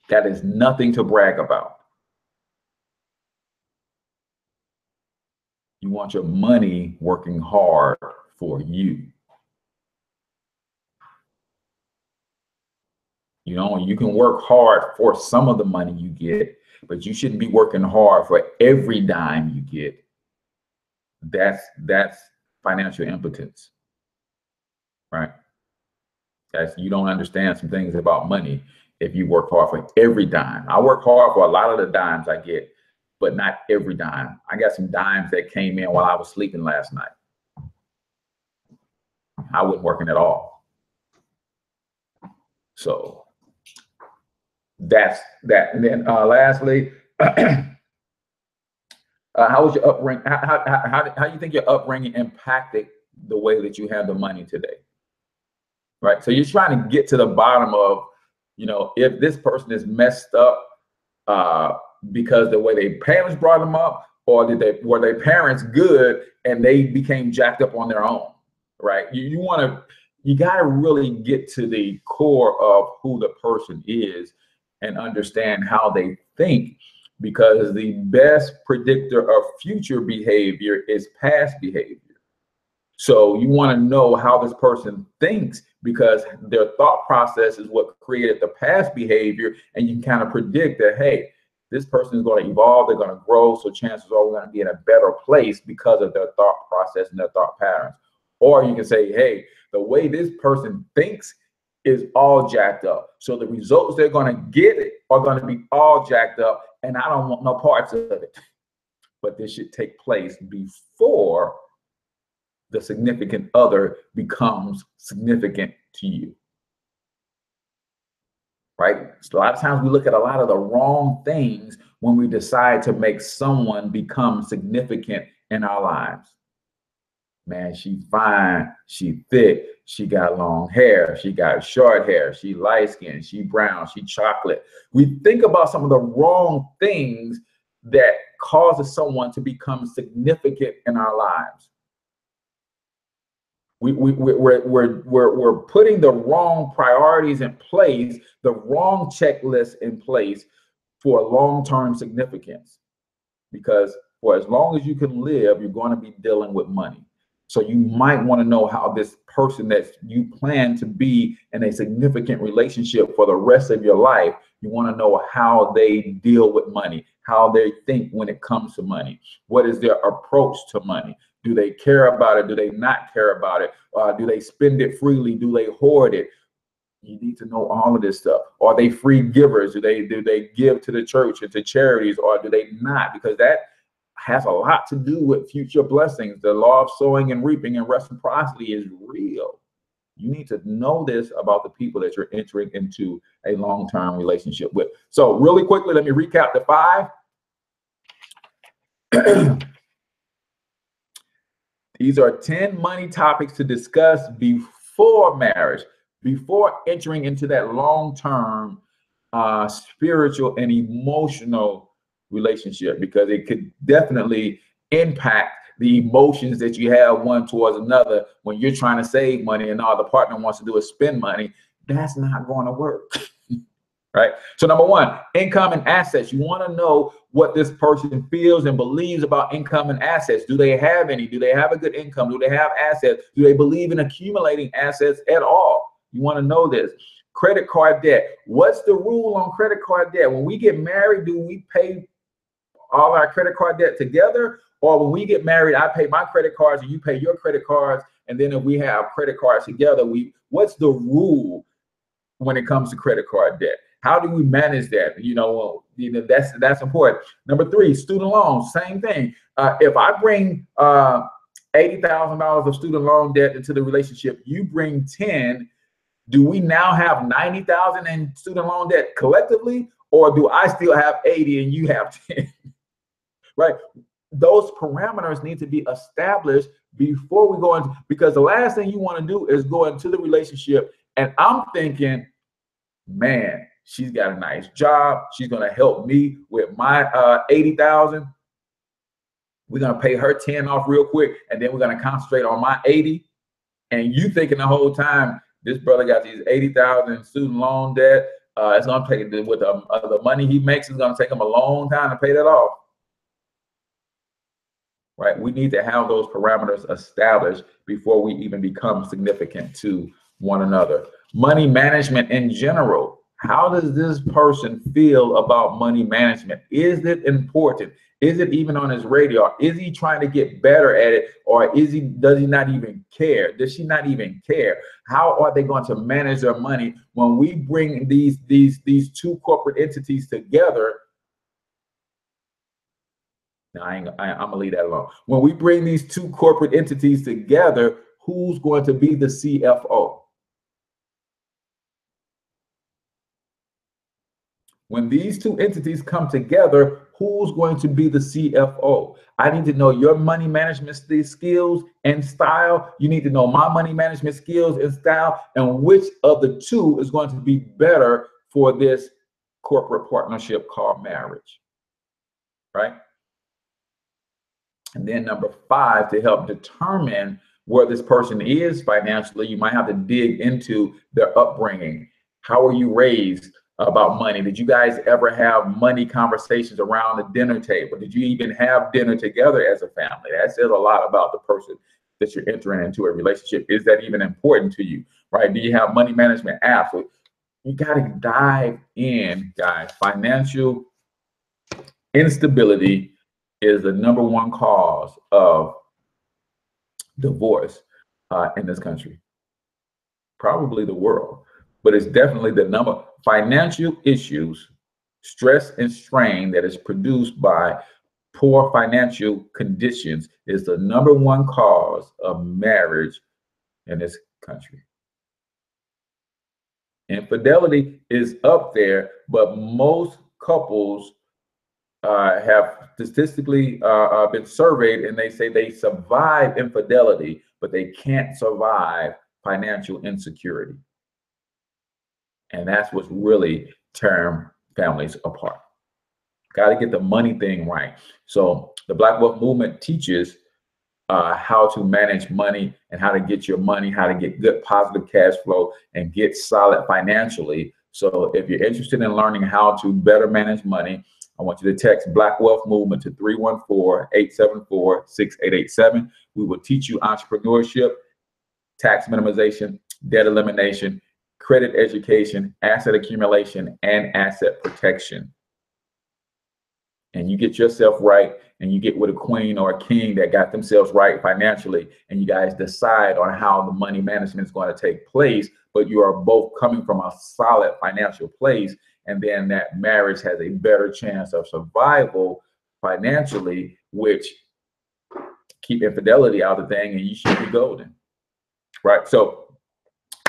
That is nothing to brag about. You want your money working hard for you. You know, you can work hard for some of the money you get, but you shouldn't be working hard for every dime you get. That's financial impotence, right? You don't understand some things about money if you work hard for every dime. I work hard for a lot of the dimes I get, but not every dime. I got some dimes that came in while I was sleeping last night. I wasn't working at all. So that's that. And then lastly, how was your upbringing? How do you think your upbringing impacted the way that you handle money today? Right. So you're trying to get to the bottom of, you know, if this person is messed up because the way their parents brought them up, or were their parents good and they became jacked up on their own, right? You got to really get to the core of who the person is and understand how they think, because the best predictor of future behavior is past behavior. So you want to know how this person thinks, because their thought process is what created the past behavior, and you can kind of predict that, hey, this person is going to evolve, they're going to grow, so chances are we're going to be in a better place because of their thought process and their thought patterns. Or you can say, hey, the way this person thinks is all jacked up, so the results they're going to get are going to be all jacked up, and I don't want no parts of it. But this should take place before the significant other becomes significant to you. Right? So a lot of times we look at a lot of the wrong things when we decide to make someone become significant in our lives. Man, she fine, she thick, she got long hair, she got short hair, she light skinned, she brown, she chocolate. We think about some of the wrong things that causes someone to become significant in our lives. We're putting the wrong priorities in place, the wrong checklist in place for long-term significance. Because for as long as you can live, you're going to be dealing with money. So you might want to know how this person that you plan to be in a significant relationship for the rest of your life, you want to know how they deal with money, how they think when it comes to money. What is their approach to money? Do they care about it? Do they not care about it? Do they spend it freely? Do they hoard it? You need to know all of this stuff. Are they free givers? Do they give to the church and to charities, or do they not? Because that has a lot to do with future blessings. The law of sowing and reaping and reciprocity is real. You need to know this about the people that you're entering into a long-term relationship with. So really quickly, let me recap the 5. These are 10 money topics to discuss before marriage, before entering into that long-term spiritual and emotional relationship, because it could definitely impact the emotions that you have one towards another when you're trying to save money and all the partner wants to do is spend money. That's not going to work. Right? So number 1, income and assets. You want to know what this person feels and believes about income and assets. Do they have any? Do they have a good income? Do they have assets? Do they believe in accumulating assets at all? You want to know this. Credit card debt. What's the rule on credit card debt? When we get married, do we pay all our credit card debt together? Or when we get married, I pay my credit cards and you pay your credit cards. And then if we have credit cards together, what's the rule when it comes to credit card debt? How do we manage that? That's important. Number 3, student loans. Same thing. If I bring $80,000 of student loan debt into the relationship, you bring 10. Do we now have $90,000 in student loan debt collectively, or do I still have 80 and you have 10? Right? Those parameters need to be established before we go into, because the last thing you want to do is go into the relationship and I'm thinking, man, she's got a nice job. She's going to help me with my 80,000. We're going to pay her 10 off real quick, and then we're going to concentrate on my 80. And you thinking the whole time, this brother got these 80,000 student loan debt. It's going to take with the money he makes. It's going to take him a long time to pay that off. Right? We need to have those parameters established before we even become significant to one another. Money management in general. How does this person feel about money management? Is it important? Is it even on his radar? Is he trying to get better at it, or does he not even care? Does she not even care? How are they going to manage their money when we bring these 2 corporate entities together? Now, I'm gonna leave that alone. When we bring these 2 corporate entities together, who's going to be the CFO? When these 2 entities come together, who's going to be the CFO? I need to know your money management skills and style. You need to know my money management skills and style, and which of the 2 is going to be better for this corporate partnership called marriage, right? And then number 5, to help determine where this person is financially, you might have to dig into their upbringing. How were you raised about money? Did you guys ever have money conversations around the dinner table? Did you even have dinner together as a family? That says a lot about the person that you're entering into a relationship. Is that even important to you, right? Do you have money management apps? So you got to dive in, guys. Financial instability is the number 1 cause of divorce in this country, probably the world. But it's definitely the number. Financial issues, stress and strain that is produced by Poor financial conditions is the #1 cause of marriage in this country. Infidelity is up there, but most couples have statistically been surveyed, and they say they survive infidelity, but they can't survive financial insecurity. And that's what's really tearing families apart. Got to get the money thing right. So the Black Wealth Movement teaches how to manage money and how to get your money, how to get good positive cash flow and get solid financially. So if you're interested in learning how to better manage money, I want you to text Black Wealth Movement to 314-874-6887. We will teach you entrepreneurship, tax minimization, debt elimination, credit education, asset accumulation, and asset protection. And you get yourself right, and you get with a queen or a king that got themselves right financially, and you guys decide on how the money management is going to take place, but you are both coming from a solid financial place, and then that marriage has a better chance of survival financially, which keep infidelity out of the thing, and you should be golden, right? So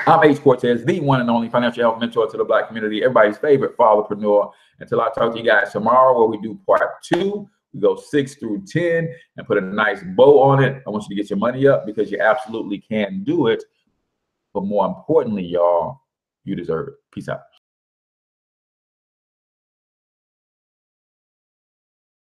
I'm H Cortez, the one and only financial health mentor to the Black community, everybody's favorite fatherpreneur. Until I talk to you guys tomorrow, where we do part 2, we go 6 through 10 and put a nice bow on it. I want you to get your money up because you absolutely can do it. But more importantly, y'all, you deserve it. Peace out.